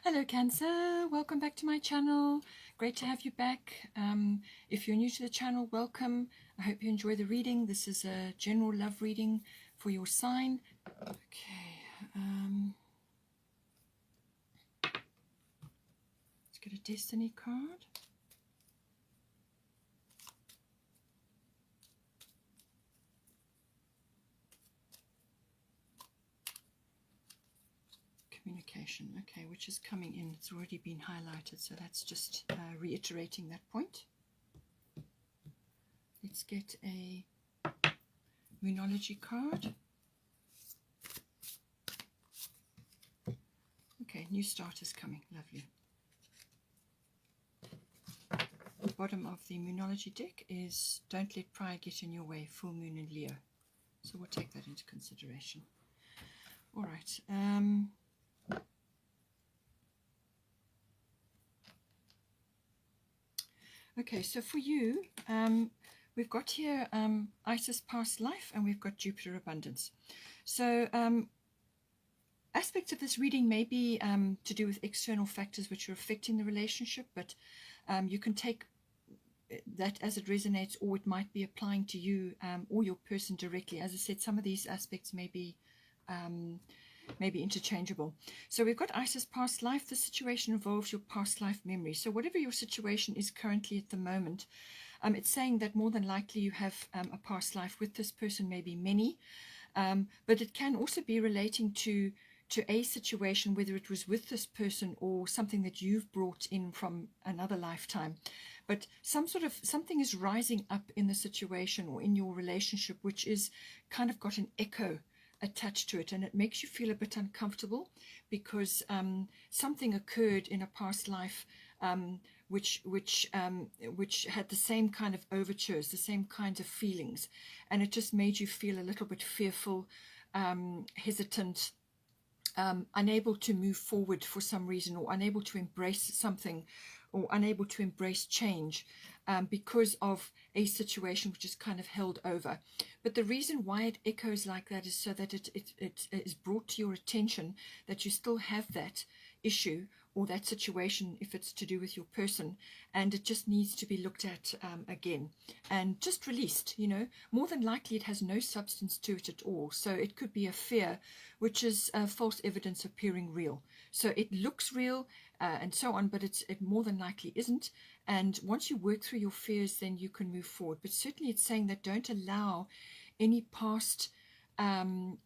Hello Cancer, welcome back to my channel. Great to have you back. If you're new to the channel, welcome. I hope you enjoy the reading. This is a general love reading for your sign. Okay, let's get a destiny card. Communication, okay, which is coming in. It's already been highlighted, so that's just reiterating that point. Let's get a Moonology card. Okay, new start is coming. Lovely. The bottom of the Moonology deck is Don't Let Pride Get in Your Way, Full Moon in Leo. So we'll take that into consideration. All right. Okay, so for you, we've got here Isis past life, and we've got Jupiter abundance. So aspects of this reading may be to do with external factors which are affecting the relationship, but you can take that as it resonates, or it might be applying to you or your person directly. As I said, some of these aspects may be interchangeable. So we've got Isis past life. The situation involves your past life memory. So whatever your situation is currently at the moment, it's saying that more than likely you have a past life with this person, maybe many, but it can also be relating to a situation, whether it was with this person or something that you've brought in from another lifetime. But something is rising up in the situation or in your relationship, which is kind of got an echo attached to it, and it makes you feel a bit uncomfortable because something occurred in a past life which had the same kind of overtures, the same kinds of feelings, and it just made you feel a little bit fearful, hesitant, unable to move forward for some reason, or unable to embrace something, or unable to embrace change because of a situation which is kind of held over. But the reason why it echoes like that is so that it is brought to your attention that you still have that issue or that situation if it's to do with your person, and it just needs to be looked at again and just released. More than likely it has no substance to it at all, so it could be a fear which is false evidence appearing real. So it looks real and so on, but it more than likely isn't. And once you work through your fears, then you can move forward. But certainly it's saying that don't allow any past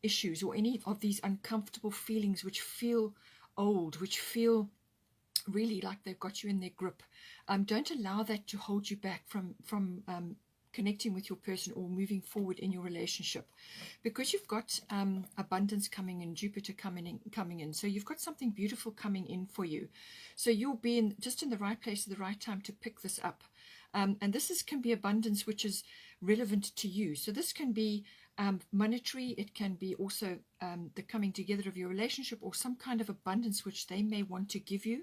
issues or any of these uncomfortable feelings which feel old, which feel really like they've got you in their grip. Don't allow that to hold you back from connecting with your person or moving forward in your relationship, because you've got abundance coming in, Jupiter coming in. So you've got something beautiful coming in for you. So you'll be just in the right place at the right time to pick this up. And this can be abundance which is relevant to you. So this can be monetary. It can be also the coming together of your relationship, or some kind of abundance which they may want to give you.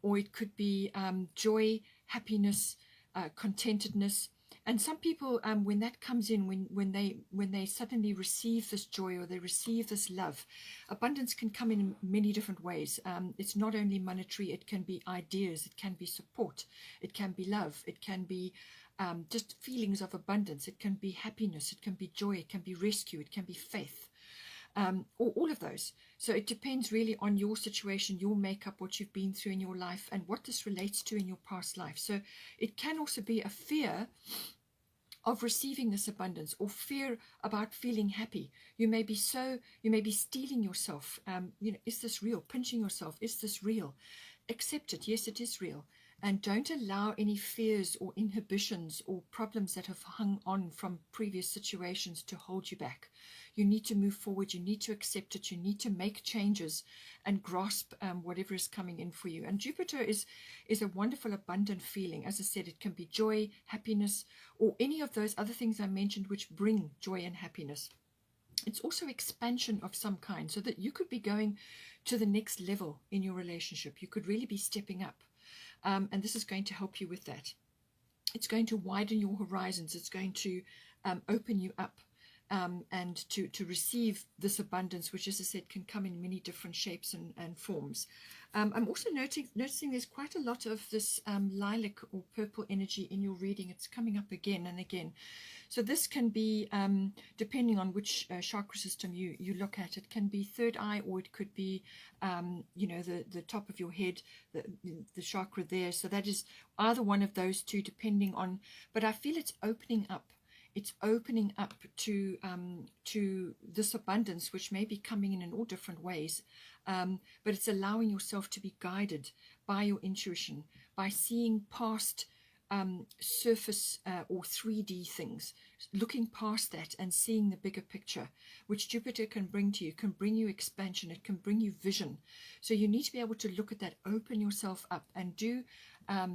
Or it could be joy, happiness, contentedness. And some people, when that comes in, when they suddenly receive this joy or they receive this love, abundance can come in many different ways. It's not only monetary. It can be ideas. It can be support. It can be love. It can be just feelings of abundance. It can be happiness. It can be joy. It can be rescue. It can be faith. Or all of those. So it depends really on your situation, your makeup, what you've been through in your life, and what this relates to in your past life. So it can also be a fear of receiving this abundance, or fear about feeling happy. You may be stealing yourself. Is this real? Pinching yourself. Is this real? Accept it. Yes, it is real. And don't allow any fears or inhibitions or problems that have hung on from previous situations to hold you back. You need to move forward. You need to accept it. You need to make changes and grasp whatever is coming in for you. And Jupiter is a wonderful, abundant feeling. As I said, it can be joy, happiness, or any of those other things I mentioned which bring joy and happiness. It's also expansion of some kind, so that you could be going to the next level in your relationship. You could really be stepping up. And this is going to help you with that. It's going to widen your horizons. It's going to open you up. and to receive this abundance, which, as I said, can come in many different shapes and forms. I'm also noticing there's quite a lot of this lilac or purple energy in your reading. It's coming up again and again. So this can be, depending on which chakra system you look at, it can be third eye, or it could be, the top of your head, the chakra there. So that is either one of those two, depending on, but I feel it's opening up. It's opening up to this abundance, which may be coming in all different ways. But it's allowing yourself to be guided by your intuition, by seeing past surface or 3D things, looking past that and seeing the bigger picture, which Jupiter can bring to you, can bring you expansion, it can bring you vision. So you need to be able to look at that, open yourself up, and do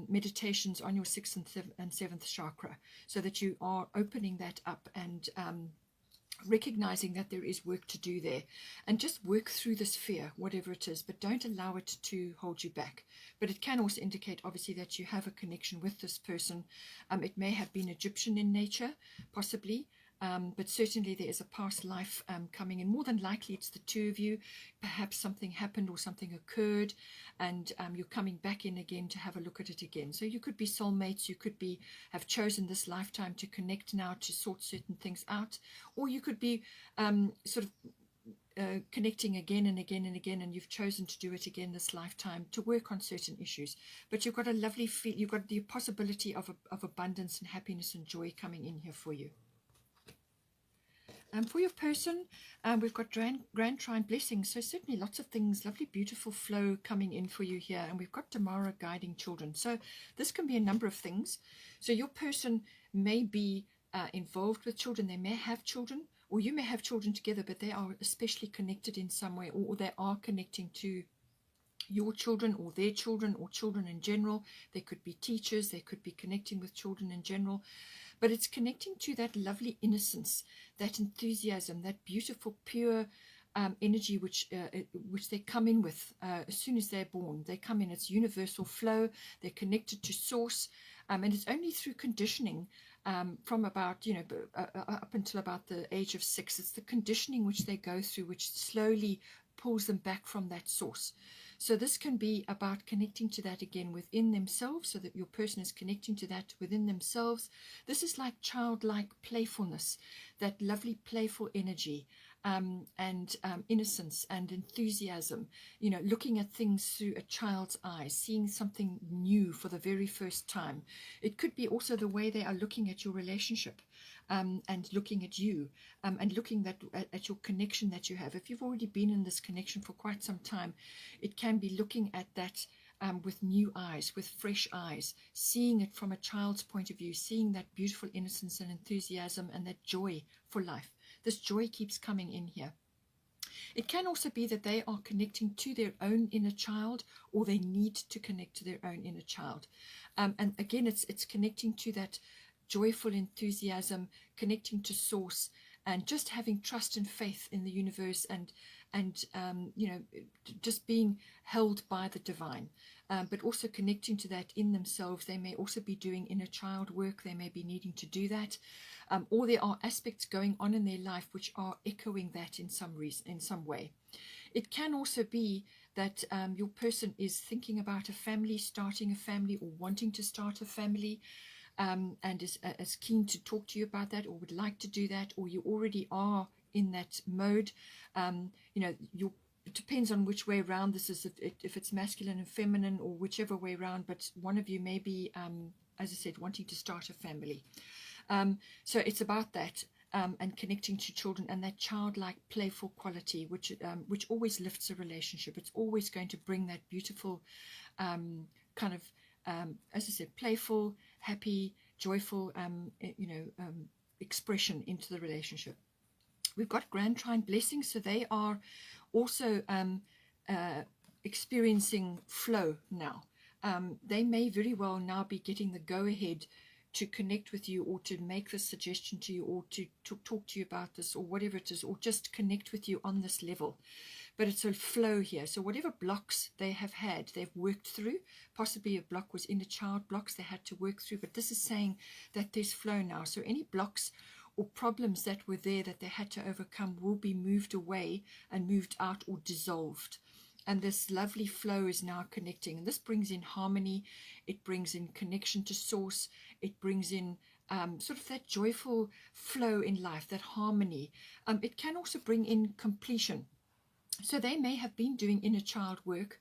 meditations on your 6th and 7th chakra, so that you are opening that up and recognizing that there is work to do there, and just work through this fear, whatever it is, but don't allow it to hold you back. But it can also indicate, obviously, that you have a connection with this person. It may have been Egyptian in nature, possibly, but certainly there is a past life coming in. More than likely it's the two of you. Perhaps something happened or something occurred, and you're coming back in again to have a look at it again. So you could be soulmates, you could be have chosen this lifetime to connect now, to sort certain things out, or you could be connecting again and again and again, and you've chosen to do it again this lifetime to work on certain issues. But you've got a lovely feel, you've got the possibility of abundance and happiness and joy coming in here for you. For your person, we've got Grand Trine Blessings. So certainly lots of things, lovely, beautiful flow coming in for you here. And we've got Tamara guiding children. So this can be a number of things. So your person may be involved with children. They may have children, or you may have children together, but they are especially connected in some way, or they are connecting to your children or their children or children in general. They could be teachers. They could be connecting with children in general. But it's connecting to that lovely innocence, that enthusiasm, that beautiful, pure energy which they come in with as soon as they're born. They come in, it's universal flow. They're connected to source, and it's only through conditioning from about, up until about the age of 6. It's the conditioning which they go through, which slowly pulls them back from that source. So this can be about connecting to that again within themselves, so that your person is connecting to that within themselves. This is like childlike playfulness, that lovely playful energy, and innocence and enthusiasm, looking at things through a child's eyes, seeing something new for the very first time. It could be also the way they are looking at your relationship, and looking at you, and looking at your connection that you have. If you've already been in this connection for quite some time, it can be looking at that with new eyes, with fresh eyes, seeing it from a child's point of view, seeing that beautiful innocence and enthusiasm and that joy for life. This joy keeps coming in here. It can also be that they are connecting to their own inner child, or they need to connect to their own inner child. And again, it's connecting to that joyful enthusiasm, connecting to source, and just having trust and faith in the universe, and just being held by the divine. But also connecting to that in themselves. They may also be doing inner child work. They may be needing to do that. Or there are aspects going on in their life which are echoing that in some way. It can also be that your person is thinking about a family, starting a family, or wanting to start a family, and is keen to talk to you about that, or would like to do that, or you already are in that mode. It depends on which way around this is, if it's masculine and feminine, or whichever way around, but one of you may be, as I said, wanting to start a family. So it's about that, and connecting to children, and that childlike playful quality which always lifts a relationship. It's always going to bring that beautiful kind of, as I said, playful, happy, joyful expression into the relationship. We've got Grand Trine Blessings, so they are also experiencing flow now. They may very well now be getting the go-ahead to connect with you, or to make this suggestion to you, or to talk to you about this, or whatever it is, or just connect with you on this level. But it's a flow here. So whatever blocks they have had, they've worked through. Possibly a block was inner child blocks they had to work through, but this is saying that there's flow now. So any blocks or problems that were there that they had to overcome will be moved away and moved out or dissolved. And this lovely flow is now connecting. And this brings in harmony. It brings in connection to source. It brings in sort of that joyful flow in life, that harmony. It can also bring in completion. So they may have been doing inner child work,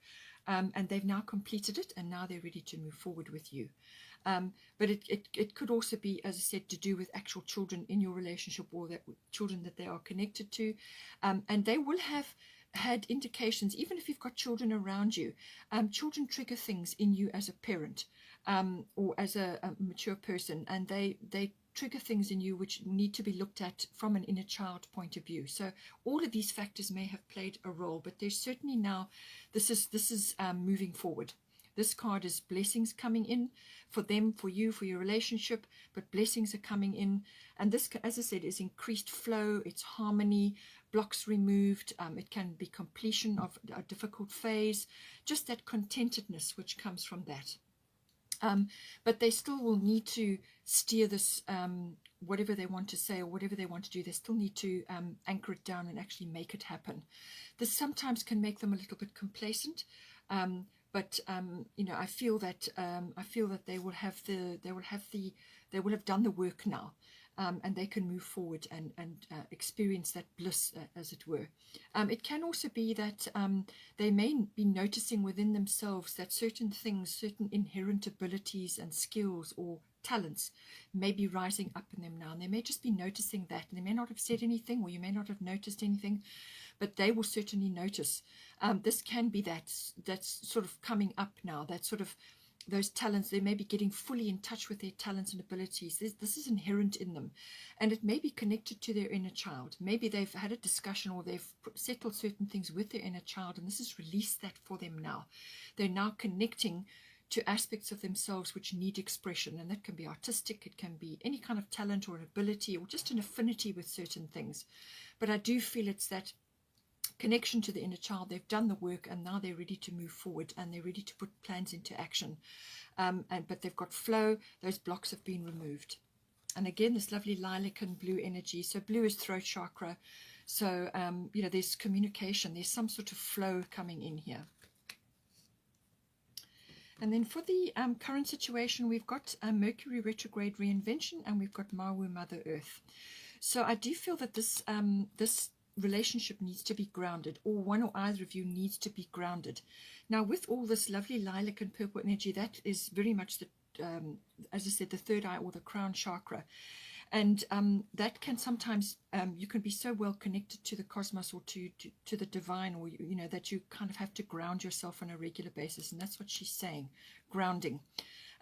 and they've now completed it, and now they're ready to move forward with you. But it could also be, as I said, to do with actual children in your relationship, or that children that they are connected to. And they will have had indications, even if you've got children around you. Children trigger things in you as a parent, or as a mature person, and they trigger things in you which need to be looked at from an inner child point of view. So all of these factors may have played a role, but there's certainly now, this is moving forward. This card is blessings coming in for them, for you, for your relationship, but blessings are coming in. And this, as I said, is increased flow, it's harmony, blocks removed. It can be completion of a difficult phase, just that contentedness which comes from that. But they still will need to steer this, whatever they want to say or whatever they want to do, they still need to anchor it down and actually make it happen. This sometimes can make them a little bit complacent, but you know, I feel that they will have done the work now. And they can move forward and experience that bliss, as it were. It can also be that they may be noticing within themselves that certain things, certain inherent abilities and skills or talents may be rising up in them now. And they may just be noticing that. And they may not have said anything, or you may not have noticed anything, but they will certainly notice. This can be that's sort of coming up now, that sort of those talents. They may be getting fully in touch with their talents and abilities. This is inherent in them, and it may be connected to their inner child. Maybe they've had a discussion, or they've settled certain things with their inner child, and this has released that for them now. They're now connecting to aspects of themselves which need expression, and that can be artistic, it can be any kind of talent or an ability, or just an affinity with certain things. But I do feel it's that connection to the inner child. They've done the work, and now they're ready to move forward, and they're ready to put plans into action. But they've got flow. Those blocks have been removed. And again, this lovely lilac and blue energy. So blue is throat chakra. So you know, there's communication. There's some sort of flow coming in here. And then for the current situation, we've got Mercury retrograde reinvention, and we've got Mawu, Mother Earth. So I do feel that this relationship needs to be grounded, or one or either of you needs to be grounded. Now, with all this lovely lilac and purple energy, that is very much the, as I said, the third eye or the crown chakra. And that can sometimes, you can be so well connected to the cosmos, or to the divine, or, you know, that you kind of have to ground yourself on a regular basis. And that's what she's saying, grounding.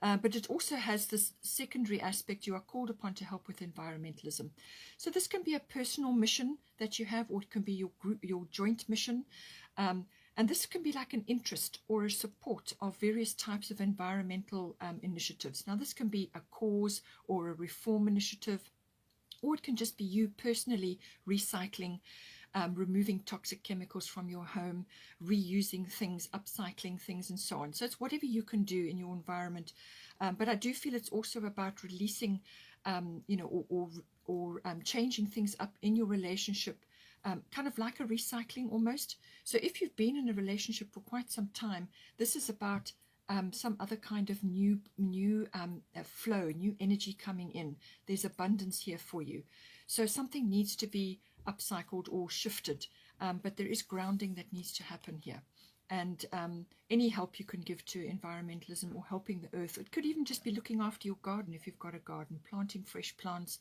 But it also has this secondary aspect. You are called upon to help with environmentalism. So this can be a personal mission that you have, or it can be your group, your joint mission. And this can be like an interest or a support of various types of environmental initiatives. Now, this can be a cause or a reform initiative, or it can just be you personally recycling, removing toxic chemicals from your home, reusing things, upcycling things, and so on. So it's whatever you can do in your environment. But I do feel it's also about releasing, you know, or changing things up in your relationship, kind of like a recycling almost. So if you've been in a relationship for quite some time, this is about some other kind of new flow, new energy coming in. There's abundance here for you. So something needs to be upcycled or shifted, but there is grounding that needs to happen here. And any help you can give to environmentalism or helping the earth. It could even just be looking after your garden if you've got a garden, planting fresh plants.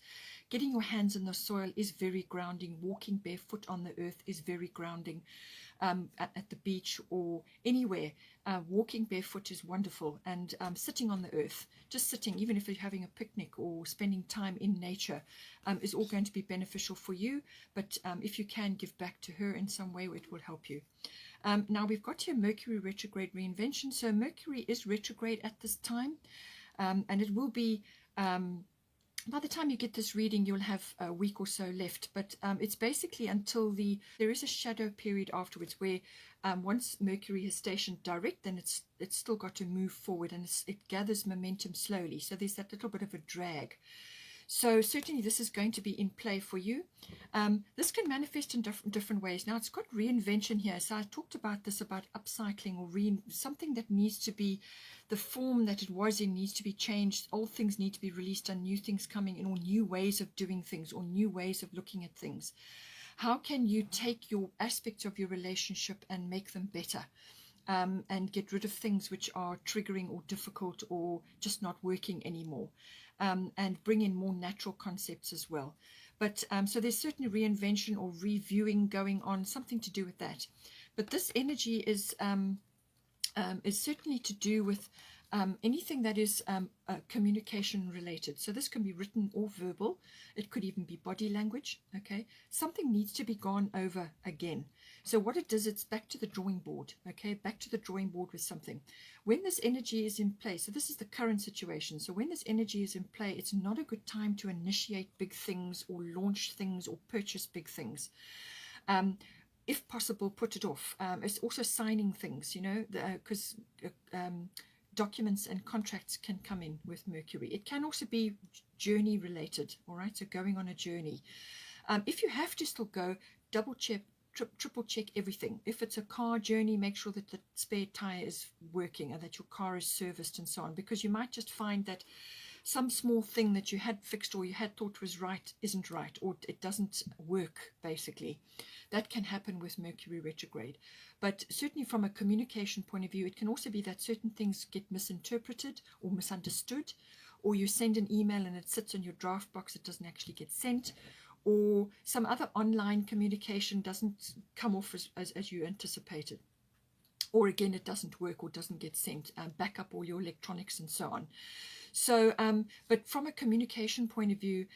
Getting your hands in the soil is very grounding. Walking barefoot on the earth is very grounding. At the beach or anywhere, walking barefoot is wonderful. And sitting on the earth, just sitting, even if you're having a picnic or spending time in nature, is all going to be beneficial for you. But if you can give back to her in some way, it will help you. Now we've got here Mercury retrograde reinvention. So Mercury is retrograde at this time, and it will be, by the time you get this reading, you'll have a week or so left. But it's basically until there is a shadow period afterwards, where once Mercury is stationed direct, then it's still got to move forward, and it gathers momentum slowly. So there's that little bit of a drag. So certainly this is going to be in play for you. This can manifest in different ways. Now, it's got reinvention here. So I talked about this, about upcycling, or something that needs to be, the form that it was in needs to be changed. Old things need to be released and new things coming in, or new ways of doing things, or new ways of looking at things. How can you take your aspects of your relationship and make them better? And get rid of things which are triggering or difficult or just not working anymore, and bring in more natural concepts as well. But so there's certainly reinvention or reviewing going on, something to do with that. But this energy is certainly to do with anything that is communication related. So this can be written or verbal. It could even be body language. Okay, something needs to be gone over again. So what it does, it's back to the drawing board. Okay, back to the drawing board with something. When this energy is in play, so this is the current situation. So when this energy is in play, it's not a good time to initiate big things or launch things or purchase big things. If possible, put it off. It's also signing things, you know, because documents and contracts can come in with Mercury. It can also be journey related, all right, so going on a journey. If you have to still go, double check, triple check everything. If it's a car journey, make sure that the spare tire is working and that your car is serviced and so on, because you might just find that some small thing that you had fixed or you had thought was right isn't right, or it doesn't work, basically. That can happen with Mercury retrograde. But certainly from a communication point of view, it can also be that certain things get misinterpreted or misunderstood, or you send an email and it sits in your draft box, it doesn't actually get sent, or some other online communication doesn't come off as you anticipated. Or again, it doesn't work or doesn't get sent, back up all your electronics and so on. So, but from a communication point of view,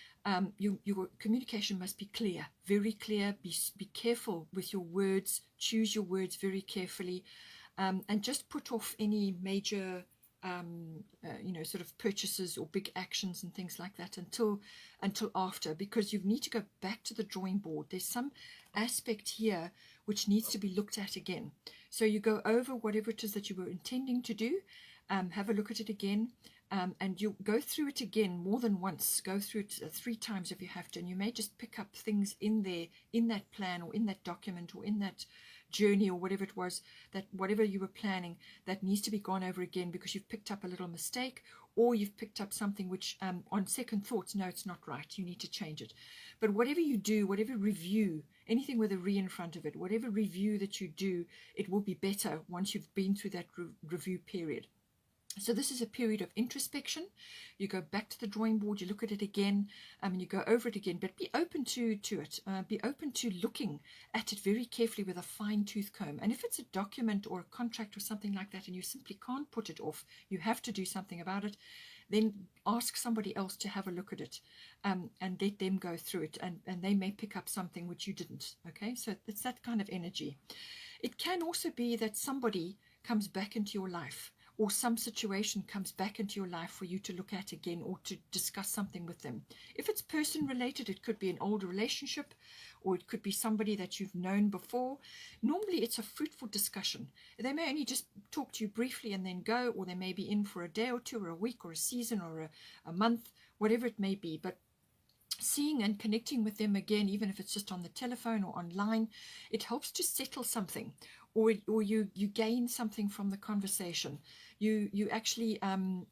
your communication must be clear, very clear. Be careful with your words. Choose your words very carefully, and just put off any major, sort of purchases or big actions and things like that until after, because you need to go back to the drawing board. There's some aspect here which needs to be looked at again. So you go over whatever it is that you were intending to do, have a look at it again. And you go through it again more than once. Go through it 3 times if you have to, and you may just pick up things in there, in that plan or in that document or in that journey or whatever it was, that whatever you were planning, that needs to be gone over again because you've picked up a little mistake, or you've picked up something which on second thoughts, no, it's not right, you need to change it. But whatever you do, whatever review, anything with a re in front of it, whatever review that you do, it will be better once you've been through that review period. So this is a period of introspection. You go back to the drawing board, you look at it again, and you go over it again, but be open to it. Be open to looking at it very carefully with a fine-tooth comb. And if it's a document or a contract or something like that, and you simply can't put it off, you have to do something about it, then ask somebody else to have a look at it, and let them go through it, and they may pick up something which you didn't. Okay, so it's that kind of energy. It can also be that somebody comes back into your life, or some situation comes back into your life for you to look at again, or to discuss something with them. If it's person related, it could be an old relationship, or it could be somebody that you've known before. Normally it's a fruitful discussion. They may only just talk to you briefly and then go, or they may be in for a day or two or a week or a season or a month, whatever it may be. But seeing and connecting with them again, even if it's just on the telephone or online, it helps to settle something, or you gain something from the conversation. You actually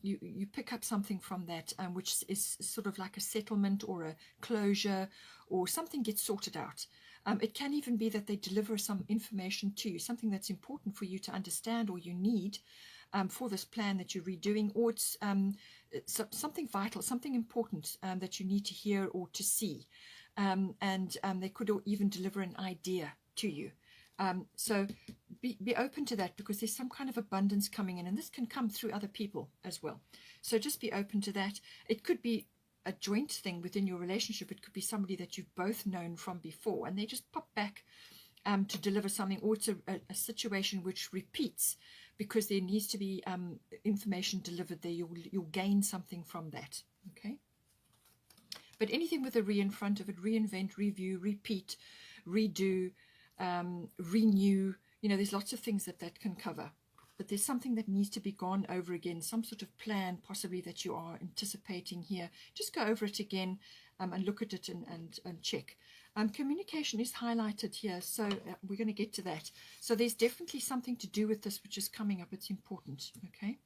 you pick up something from that, which is sort of like a settlement or a closure, or something gets sorted out. It can even be that they deliver some information to you, something that's important for you to understand or you need for this plan that you're redoing, or it's something vital, something important that you need to hear or to see. And they could even deliver an idea to you. So be open to that, because there's some kind of abundance coming in, and this can come through other people as well. So just be open to that. It could be a joint thing within your relationship. It could be somebody that you've both known from before, and they just pop back to deliver something, or it's a situation which repeats because there needs to be information delivered there. You'll gain something from that. Okay. But anything with a re in front of it, reinvent, review, repeat, redo, renew, there's lots of things that can cover. but there's something that needs to be gone over again, some sort of plan possibly that you are anticipating here. Just go over it again and look at it and check. Communication is highlighted here, so we're going to get to that. So there's definitely something to do with this which is coming up. It's important. Okay.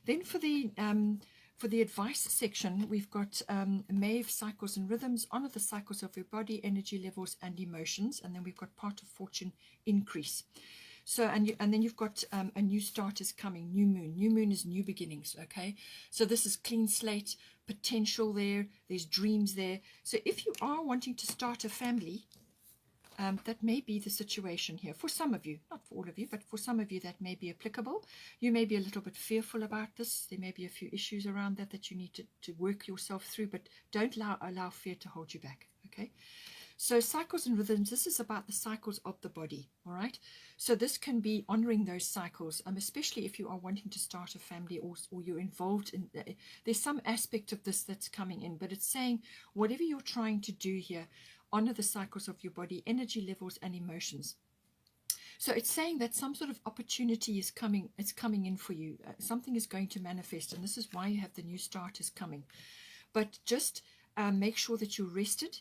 Then for the advice section, we've got Maeve, cycles and rhythms, honor the cycles of your body, energy levels and emotions, and then we've got part of fortune, increase. So, and then you've got a new start is coming, new moon. New moon is new beginnings, okay? So this is clean slate, potential there, there's dreams there. So if you are wanting to start a family, that may be the situation here. For some of you, not for all of you, but for some of you that may be applicable. You may be a little bit fearful about this. There may be a few issues around that you need to work yourself through, but don't allow fear to hold you back, okay? So cycles and rhythms, this is about the cycles of the body, all right? So this can be honoring those cycles, especially if you are wanting to start a family or you're involved in, there's some aspect of this that's coming in, but it's saying whatever you're trying to do here, honor the cycles of your body, energy levels and emotions. So it's saying that some sort of opportunity is coming, it's coming in for you. Something is going to manifest, and this is why you have the new start is coming. But just make sure that you're rested,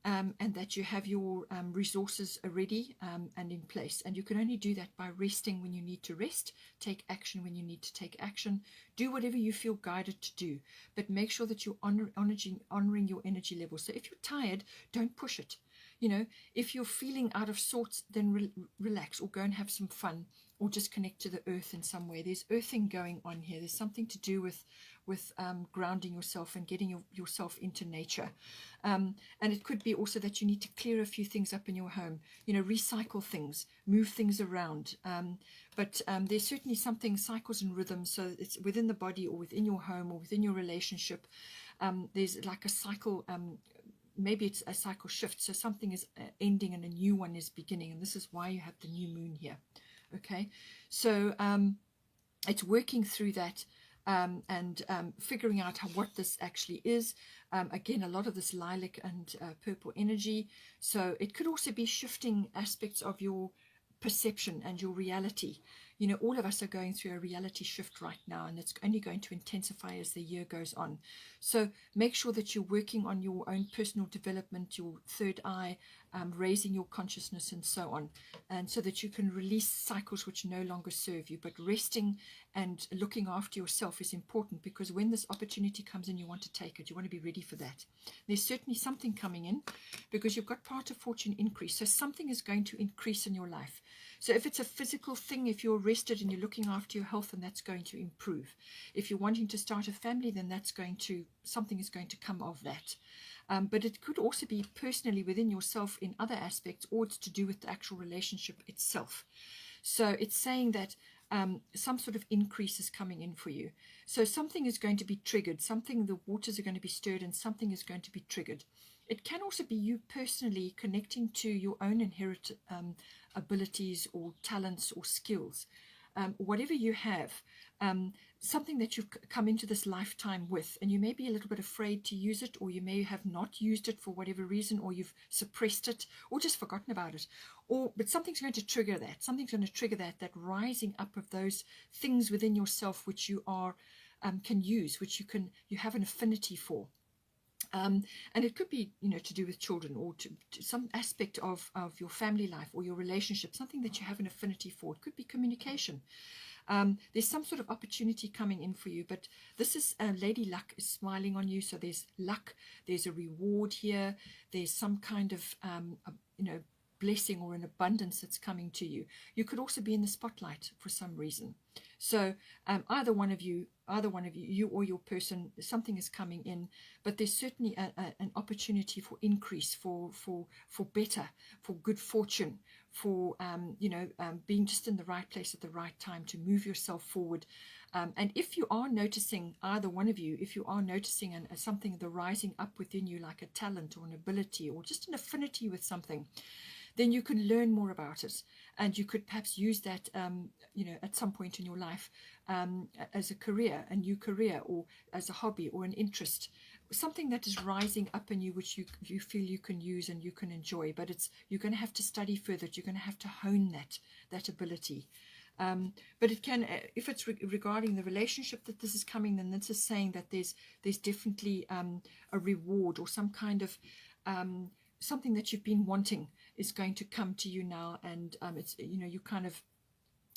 and that you have your resources ready and in place. And you can only do that by resting when you need to rest, take action when you need to take action, do whatever you feel guided to do, but make sure that you're honoring your energy level. So if you're tired, don't push it. You know, if you're feeling out of sorts, then relax or go and have some fun, or just connect to the earth in some way. There's earthing going on here. There's something to do with grounding yourself and getting yourself into nature. And it could be also that you need to clear a few things up in your home, you know, recycle things, move things around. But there's certainly something, cycles and rhythms, so it's within the body or within your home or within your relationship. There's like a cycle, maybe it's a cycle shift. So something is ending and a new one is beginning. And this is why you have the new moon here. Okay, so it's working through that and figuring out what this actually is. Again, a lot of this lilac and purple energy. So it could also be shifting aspects of your perception and your reality. You know, all of us are going through a reality shift right now, and it's only going to intensify as the year goes on. So make sure that you're working on your own personal development, your third eye, raising your consciousness and so on, and so that you can release cycles which no longer serve you. But resting and looking after yourself is important, because when this opportunity comes in, you want to take it. You want to be ready for that. There's certainly something coming in, because you've got part of fortune increase. So something is going to increase in your life. So if it's a physical thing, if you're rested and you're looking after your health, then that's going to improve. If you're wanting to start a family, then something is going to come of that. But it could also be personally within yourself in other aspects, or it's to do with the actual relationship itself. So it's saying that some sort of increase is coming in for you. So something is going to be triggered, the waters are going to be stirred, and something is going to be triggered. It can also be you personally connecting to your own inherent abilities or talents or skills. Whatever you have, something that you've come into this lifetime with, and you may be a little bit afraid to use it, or you may have not used it for whatever reason, or you've suppressed it, or just forgotten about it. But something's going to trigger that. Something's going to trigger that rising up of those things within yourself which you are can use, which you have an affinity for. And it could be, you know, to do with children, or to some aspect of your family life or your relationship, something that you have an affinity for. It could be communication. There's some sort of opportunity coming in for you, but this is Lady Luck is smiling on you. So there's luck, there's a reward here, there's some kind of, blessing or an abundance that's coming to you. You could also be in the spotlight for some reason. So either one of you, you or your person, something is coming in, but there's certainly an opportunity for increase, for better, for good fortune, for being just in the right place at the right time to move yourself forward. And if you are noticing, either one of you, if you are noticing something, the rising up within you, like a talent or an ability or just an affinity with something, then you can learn more about it, and you could perhaps use that, at some point in your life, as a career, a new career, or as a hobby or an interest, something that is rising up in you, which you feel you can use and you can enjoy. But you're going to have to study further. You're going to have to hone that ability. But it can, if it's regarding the relationship that this is coming, then this is saying that there's definitely a reward or some kind of something that you've been wanting is going to come to you now, and it's, you know,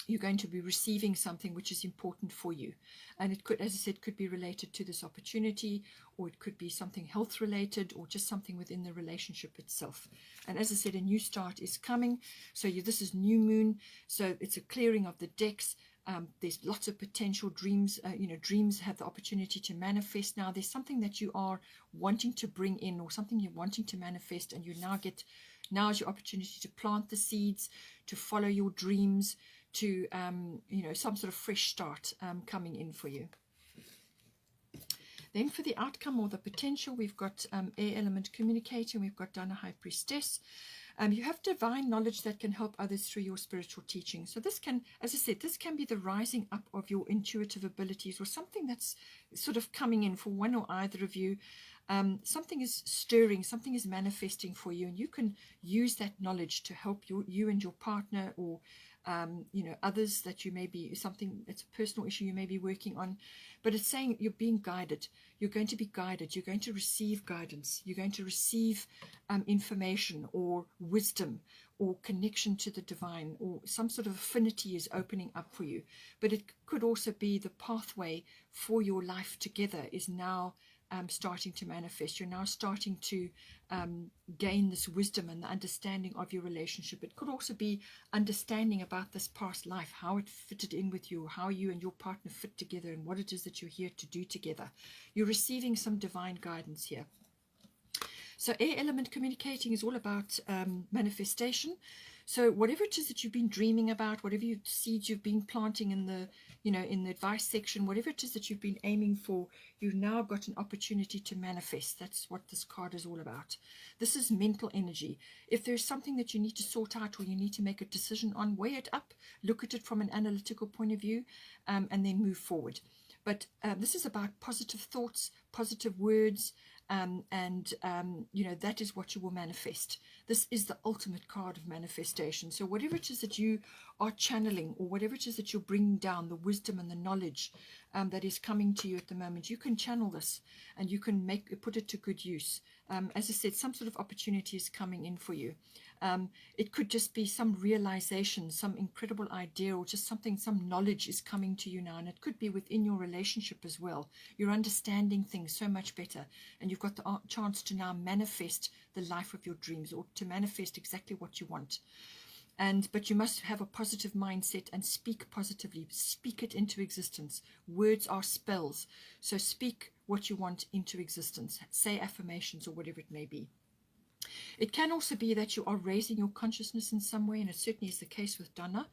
you're going to be receiving something which is important for you. And it could, as I said, could be related to this opportunity, or it could be something health related, or just something within the relationship itself. And as I said, a new start is coming. So this is new moon. So it's a clearing of the decks. There's lots of potential dreams. You know, dreams have the opportunity to manifest now. There's something that you are wanting to bring in, or something you're wanting to manifest, and you now is your opportunity to plant the seeds, to follow your dreams, to you know, some sort of fresh start coming in for you. Then for the outcome or the potential, we've got air element communicating. We've got Dana High Priestess. You have divine knowledge that can help others through your spiritual teaching. So this can, as I said, this can be the rising up of your intuitive abilities, or something that's sort of coming in for one or either of you. Something is stirring, something is manifesting for you, and you can use that knowledge to help you and your partner, or you know, others that you may be, something that's a personal issue you may be working on. But it's saying you're being guided. You're going to be guided. You're going to receive guidance. You're going to receive information or wisdom or connection to the divine, or some sort of affinity is opening up for you. But it could also be the pathway for your life together is now starting to manifest. You're now starting to gain this wisdom and the understanding of your relationship. It could also be understanding about this past life, how it fitted in with you, how you and your partner fit together, and what it is that you're here to do together. You're receiving some divine guidance here. So air element communicating is all about manifestation. So whatever it is that you've been dreaming about, whatever seeds you've been planting in the, you know, in the advice section, whatever it is that you've been aiming for, you've now got an opportunity to manifest. That's what this card is all about. This is mental energy. If there's something that you need to sort out, or you need to make a decision on, weigh it up, look at it from an analytical point of view, and then move forward. But this is about positive thoughts, positive words, and you know, that is what you will manifest. This is the ultimate card of manifestation. So whatever it is that you are channeling, or whatever it is that you're bringing down, the wisdom and the knowledge that is coming to you at the moment, you can channel this, and you can put it to good use. As I said, some sort of opportunity is coming in for you. It could just be some realization, some incredible idea, or just something, some knowledge is coming to you now. And it could be within your relationship as well. You're understanding things so much better, and you've got the chance to now manifest the life of your dreams, or to manifest exactly what you want. But you must have a positive mindset and speak positively. Speak it into existence. Words are spells. So speak what you want into existence. Say affirmations, or whatever it may be. It can also be that you are raising your consciousness in some way, and it certainly is the case with Donna.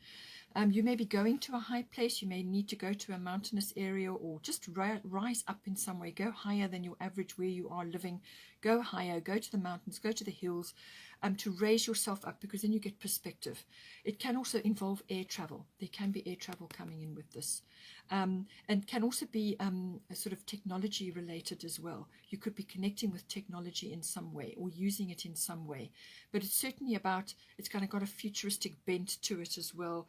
You may be going to a high place. You may need to go to a mountainous area, or just rise up in some way. Go higher than your average where you are living. Go higher. Go to the mountains. Go to the hills, to raise yourself up, because then you get perspective. It can also involve air travel. There can be air travel coming in with this. And can also be a sort of technology related as well. You could be connecting with technology in some way, or using it in some way. But it's certainly about, it's kind of got a futuristic bent to it as well.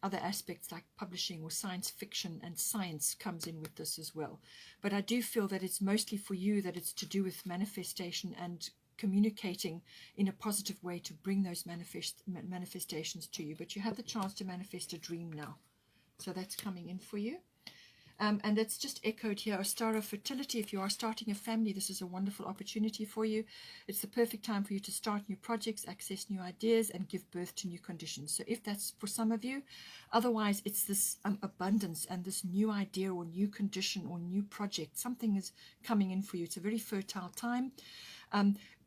Other aspects like publishing or science fiction and science comes in with this as well. But I do feel that it's mostly for you, that it's to do with manifestation and communicating in a positive way to bring those manifestations to you. But you have the chance to manifest a dream now. So that's coming in for you. And that's just echoed here, a star of fertility. If you are starting a family, this is a wonderful opportunity for you. It's the perfect time for you to start new projects, access new ideas, and give birth to new conditions. So if that's for some of you, otherwise it's this abundance and this new idea or new condition or new project. Something is coming in for you. It's a very fertile time.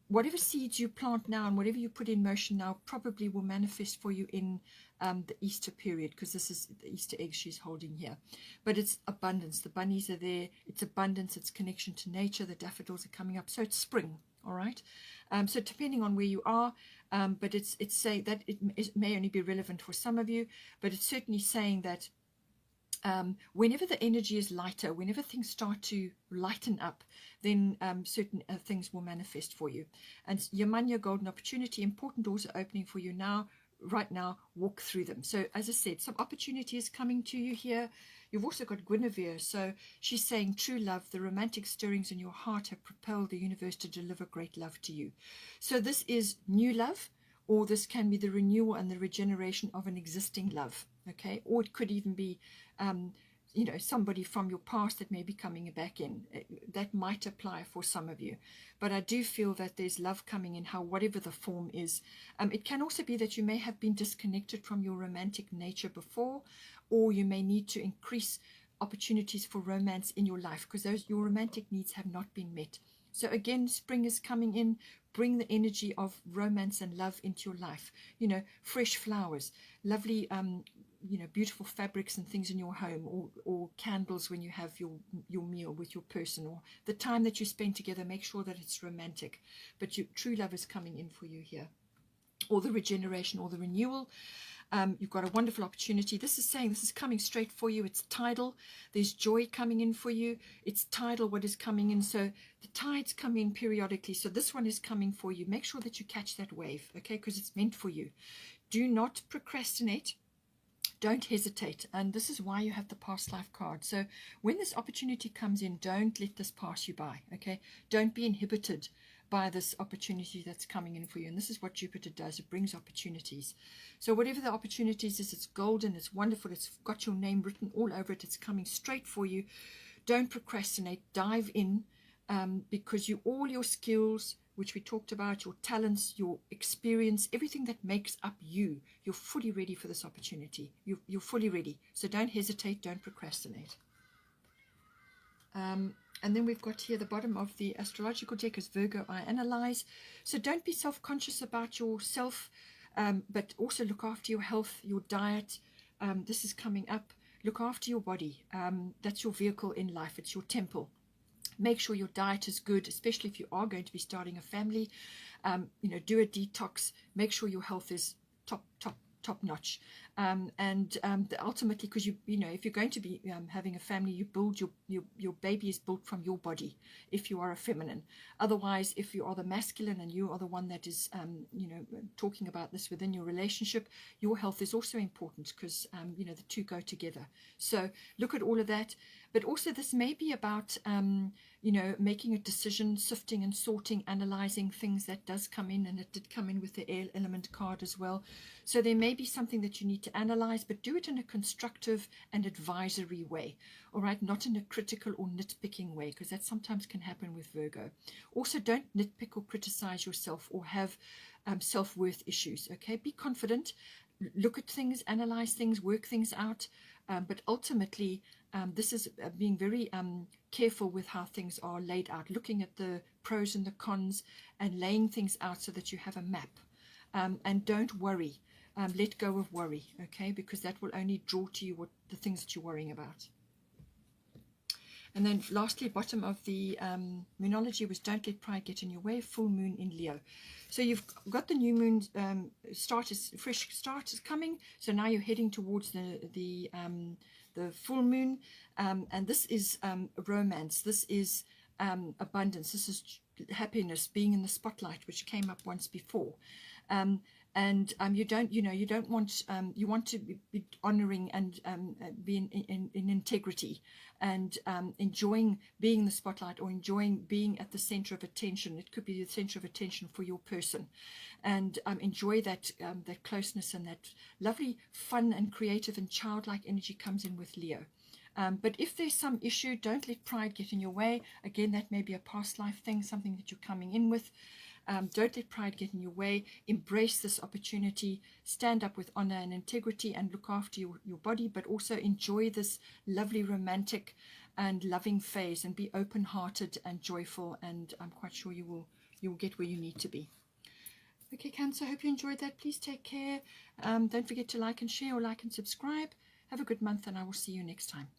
Whatever seeds you plant now and whatever you put in motion now probably will manifest for you in the Easter period, because this is the Easter egg she's holding here. But it's abundance. The bunnies are there. It's abundance. It's connection to nature. The daffodils are coming up. So it's spring. All right. So depending on where you are, but it's saying that it may only be relevant for some of you, but it's certainly saying that whenever the energy is lighter, whenever things start to lighten up, then certain things will manifest for you. And Yamanya, golden opportunity, important doors are opening for you now. right now walk through them. So as I said, some opportunity is coming to you here. You've also got Guinevere, so she's saying true love, the romantic stirrings in your heart have propelled the universe to deliver great love to you. So this is new love, or this can be the renewal and the regeneration of an existing love, okay? Or it could even be somebody from your past that may be coming back in. That might apply for some of you. But I do feel that there's love coming in, whatever the form is. It can also be that you may have been disconnected from your romantic nature before, or you may need to increase opportunities for romance in your life because your romantic needs have not been met. So again, spring is coming in. Bring the energy of romance and love into your life. Fresh flowers, lovely beautiful fabrics and things in your home, or candles when you have your meal with your person, or the time that you spend together. Make sure that it's romantic, but true love is coming in for you here, or the regeneration or the renewal. You've got a wonderful opportunity. This is saying this is coming straight for you. It's tidal. There's joy coming in for you. It's tidal what is coming in. So the tides come in periodically. So this one is coming for you. Make sure that you catch that wave, okay, because it's meant for you. Do not procrastinate. Don't hesitate. And this is why you have the past life card. So when this opportunity comes in, don't let this pass you by, okay? Don't be inhibited by this opportunity that's coming in for you. And this is what Jupiter does. It brings opportunities. So whatever the opportunities is, it's golden, it's wonderful, it's got your name written all over it, it's coming straight for you. Don't procrastinate. Dive in, because all your skills, which we talked about, your talents, your experience, everything that makes up you, you're fully ready for this opportunity. You're fully ready. So don't hesitate, don't procrastinate. And then we've got here the bottom of the astrological deck is Virgo, I analyze. So don't be self-conscious about yourself, but also look after your health, your diet. This is coming up. Look after your body. That's your vehicle in life. It's your temple. Make sure your diet is good, especially if you are going to be starting a family. Do a detox. Make sure your health is top notch. Ultimately, because if you're going to be having a family, you build your baby is built from your body. If you are a feminine, otherwise, if you are the masculine and you are the one that is talking about this within your relationship, your health is also important because the two go together. So look at all of that. But also this may be about, making a decision, sifting and sorting, analyzing things. That does come in, and it did come in with the air element card as well. So there may be something that you need to analyze, but do it in a constructive and advisory way, all right? Not in a critical or nitpicking way, because that sometimes can happen with Virgo. Also, don't nitpick or criticize yourself or have self-worth issues, okay? Be confident, look at things, analyze things, work things out, but ultimately, this is being very careful with how things are laid out, looking at the pros and the cons and laying things out so that you have a map. And don't worry. Let go of worry, okay? Because that will only draw to you the things that you're worrying about. And then lastly, bottom of the Moonology was don't let pride get in your way, full moon in Leo. So you've got the new moon fresh start is coming. So now you're heading towards the full moon. And this is romance. This is abundance. This is happiness, being in the spotlight, which came up once before. You don't want, you want to be honoring and be in integrity and enjoying being in the spotlight, or enjoying being at the center of attention. It could be the center of attention for your person, and enjoy that closeness, and that lovely fun and creative and childlike energy comes in with Leo. But if there's some issue, don't let pride get in your way. Again, that may be a past life thing, something that you're coming in with. Don't let pride get in your way. Embrace this opportunity. Stand up with honor and integrity and look after your body, but also enjoy this lovely romantic and loving phase, and be open-hearted and joyful, and I'm quite sure you will get where you need to be. Okay, Cancer, I hope you enjoyed that. Please take care. Don't forget to like and share, or like and subscribe. Have a good month, and I will see you next time.